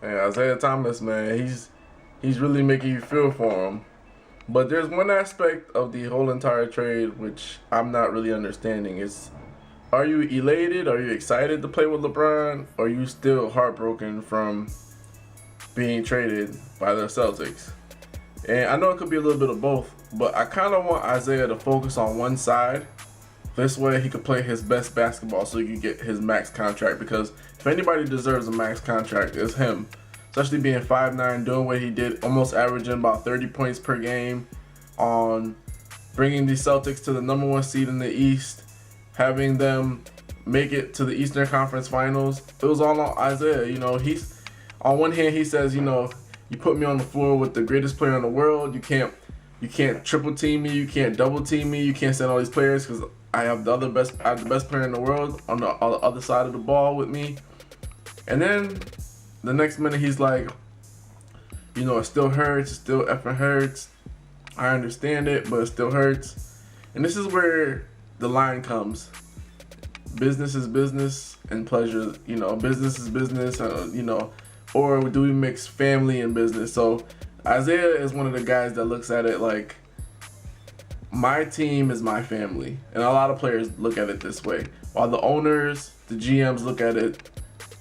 And Isaiah Thomas, man, he's really making you feel for him. But there's one aspect of the whole entire trade which I'm not really understanding. Is are you elated? Are you excited to play with LeBron? Or are you still heartbroken from being traded by the Celtics? And I know it could be a little bit of both, but I kind of want Isaiah to focus on one side. This way he could play his best basketball so he can get his max contract, because if anybody deserves a max contract, it's him. Especially being 5'9", doing what he did, almost averaging about 30 points per game, on bringing the Celtics to the #1 seed in the East, having them make it to the Eastern Conference Finals. It was all on Isaiah. You know, he's on one hand he says, you know, you put me on the floor with the greatest player in the world. You can't triple team me. You can't double team me. You can't send all these players because I have the best player in the world on the other side of the ball with me. And then the next minute he's like, you know, it still hurts. It still effing hurts. I understand it, but it still hurts. And this is where the line comes. Business is business and pleasure, you know, business is business, you know, or do we mix family and business? So Isaiah is one of the guys that looks at it like, my team is my family. And a lot of players look at it this way. While the owners, the GMs look at it,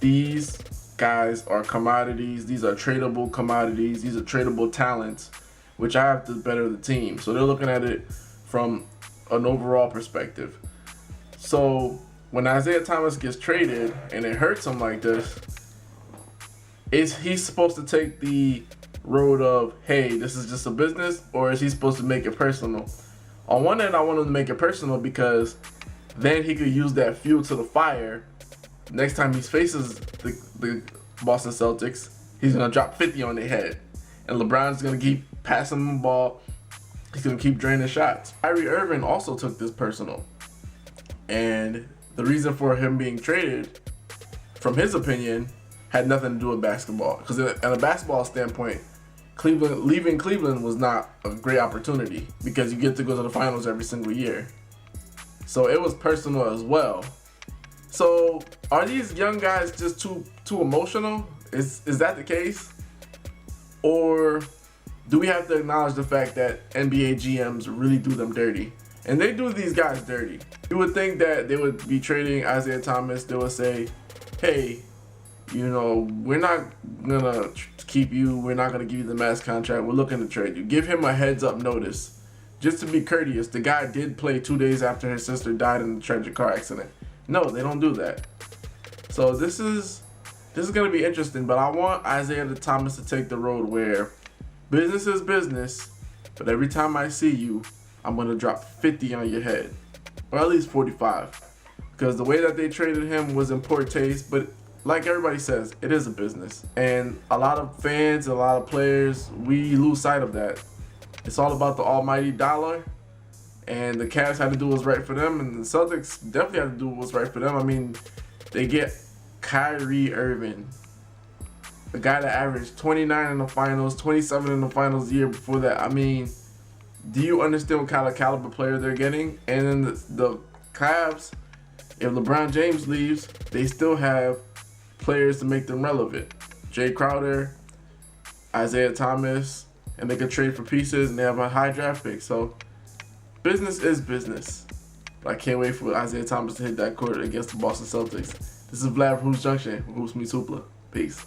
these guys are commodities. These are tradable commodities. These are tradable talents, which I have to better the team. So they're looking at it from an overall perspective. So when Isaiah Thomas gets traded and it hurts him like this, is he supposed to take the road of, hey, this is just a business, or is he supposed to make it personal? On one end, I want him to make it personal because then he could use that fuel to the fire. Next time he faces the Boston Celtics, he's going to drop 50 on their head. And LeBron's going to keep passing him the ball. He's going to keep draining shots. Kyrie Irving also took this personal. And the reason for him being traded, from his opinion, had nothing to do with basketball. Because at a basketball standpoint, leaving Cleveland was not a great opportunity because you get to go to the finals every single year. So it was personal as well. So are these young guys just too emotional? Is that the case? Or do we have to acknowledge the fact that NBA GMs really do them dirty? And they do these guys dirty. You would think that they would be trading Isaiah Thomas. They would say, hey, you know, we're not going to keep you. We're not going to give you the max contract. We're looking to trade you. Give him a heads up notice. Just to be courteous, the guy did play 2 days after his sister died in a tragic car accident. No, they don't do that. So this is going to be interesting, but I want Isaiah Thomas to take the road where business is business, but every time I see you, I'm going to drop 50 on your head, or at least 45, because the way that they traded him was in poor taste, but like everybody says, it is a business. And a lot of fans, a lot of players, we lose sight of that. It's all about the almighty dollar. And the Cavs had to do what's right for them. And the Celtics definitely had to do what's right for them. I mean, they get Kyrie Irving, the guy that averaged 29 in the finals, 27 in the finals the year before that. I mean, do you understand what kind of caliber player they're getting? And then the Cavs, if LeBron James leaves, they still have players to make them relevant. Jay Crowder, Isaiah Thomas, and they could trade for pieces, and they have a high draft pick. So business is business. I can't wait for Isaiah Thomas to hit that court against the Boston Celtics. This is Vlad from Hoops Junction. Hoops meets Hoopla. Peace.